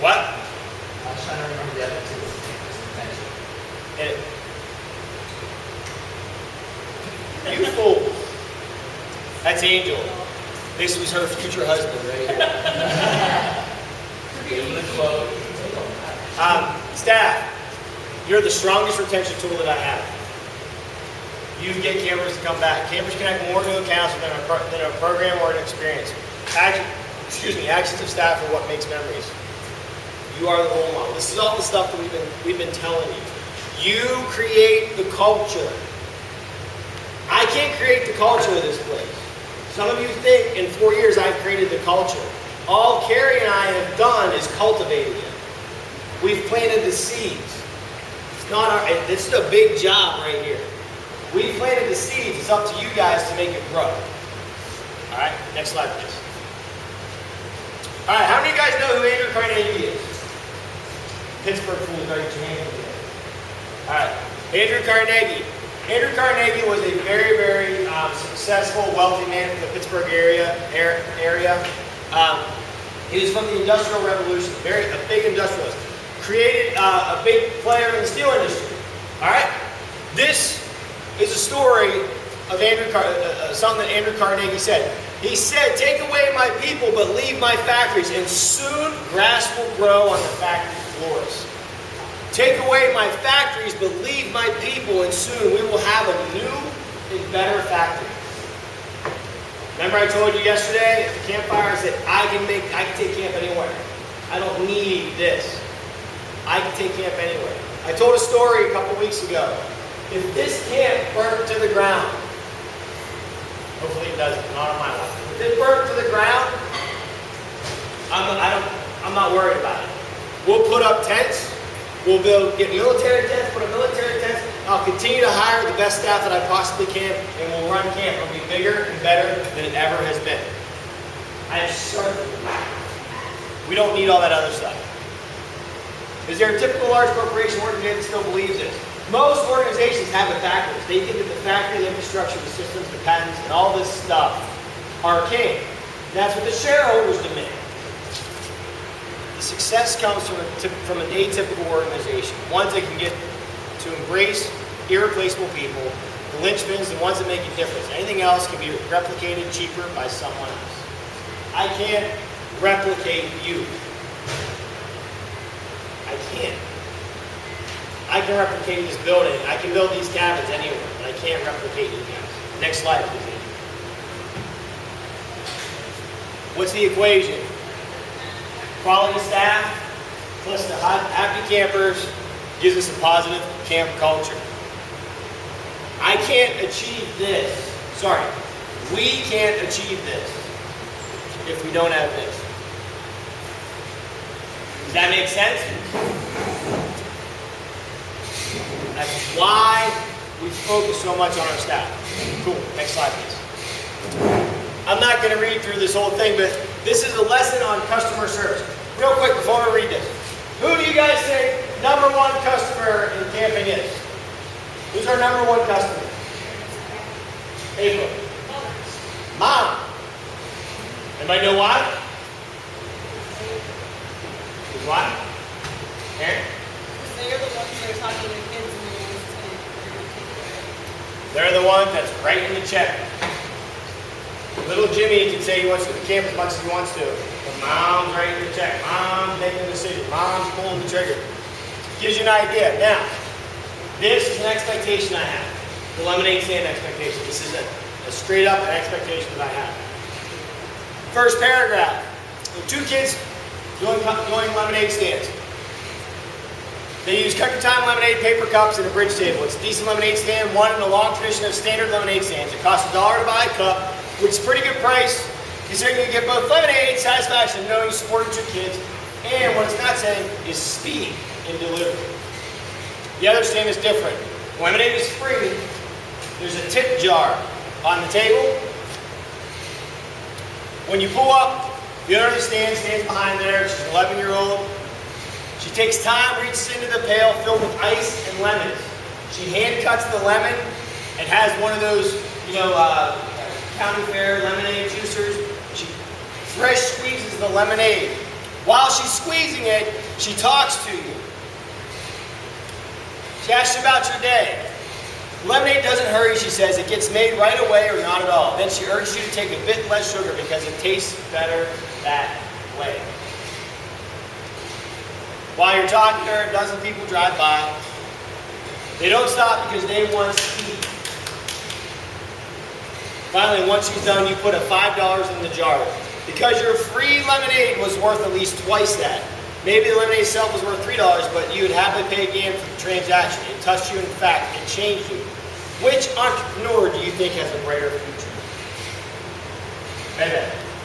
What? I was trying to remember the other two. You fool. That's Angel. This was her future husband right here. Staff, you're the strongest retention tool that I have. You get campers to come back. Campers connect more to accounts than a program or an experience. Actions of staff are what makes memories. You are the role model. This is all the stuff that we've been telling you. You create the culture. I can't create the culture of this place. Some of you think in 4 years I've created the culture. All Carrie and I have done is cultivated it. We've planted the seeds. It's not our. This is a big job right here. We planted the seeds. It's up to you guys to make it grow. All right, next slide, please. All right, how many of you guys know who Andrew Carnegie is? Pittsburgh fools, right? Your hands in there. All right, Andrew Carnegie. Andrew Carnegie was a very, very successful, wealthy man from the Pittsburgh area. He was from the Industrial Revolution, a big industrialist. Created a big player in the steel industry. All right, this is a story of something that Andrew Carnegie said. He said, "Take away my people, but leave my factories, and soon grass will grow on the factory floors. Take away my factories, but leave my people, and soon we will have a new and better factory." Remember I told you yesterday at the campfire, I said, I can take camp anywhere. I don't need this. I can take camp anywhere. I told a story a couple weeks ago. If this camp burnt to the ground, hopefully it doesn't, not on my life. If it burnt to the ground, I'm not worried about it. We'll put up tents. We'll get military tents, put up military tents. I'll continue to hire the best staff that I possibly can, and we'll run camp. It'll be bigger and better than it ever has been. I am certain. We don't need all that other stuff. Is there a typical large corporation working today that still believes this? Most organizations have it backwards. They think that the factory, the infrastructure, the systems, the patents, and all this stuff are king. That's what the shareholders demand. The success comes from an atypical organization. Ones that can get to embrace irreplaceable people, the linchpins, the ones that make a difference. Anything else can be replicated cheaper by someone else. I can't replicate you. I can't. I can replicate this building. I can build these cabins anywhere, but I can't replicate you guys. Next slide, please. What's the equation? Quality staff plus the happy campers gives us a positive camp culture. I can't achieve this. Sorry, we can't achieve this if we don't have this. Does that make sense? That's why we focus so much on our staff. Cool. Next slide, please. I'm not going to read through this whole thing, but this is a lesson on customer service. Real quick before I read this. Who do you guys think number one customer in camping is? Who's our number one customer? April. Mom. Anybody know why? Who's why? Aaron? They're the ones that are talking to the kids and they're the one that's writing the check. Little Jimmy can say he wants to go to camp as much as he wants to, but Mom's writing the check. Mom's making the decision. Mom's pulling the trigger. Gives you an idea. Now, this is an expectation I have. The lemonade stand expectation. This is a straight up expectation that I have. First paragraph. Two kids doing lemonade stands. They use Country Time lemonade, paper cups, and a bridge table. It's a decent lemonade stand, one in a long tradition of standard lemonade stands. It costs $1 to buy a cup, which is a pretty good price, considering you get both lemonade, satisfaction, knowing you supported your kids, and what it's not saying is speed in delivery. The other stand is different. Lemonade is free. There's a tip jar on the table. When you pull up, the owner of the stand stands behind there. She's an 11-year-old. She takes time, reaches into the pail filled with ice and lemons. She hand cuts the lemon and has one of those, county fair lemonade juicers. She fresh squeezes the lemonade While she's squeezing it, she talks to you. She asks you about your day. Lemonade doesn't hurry, she says. It gets made right away or not at all. Then she urges you to take a bit less sugar because it tastes better that way. While you're talking to her, a dozen people drive by. They don't stop because they want to eat. Finally, once she's done, you put a $5 in the jar. Because your free lemonade was worth at least twice that. Maybe the lemonade itself was worth $3, but you would happily pay again for the transaction. It touched you, in fact, it changed you. Which entrepreneur do you think has a brighter future? Amen.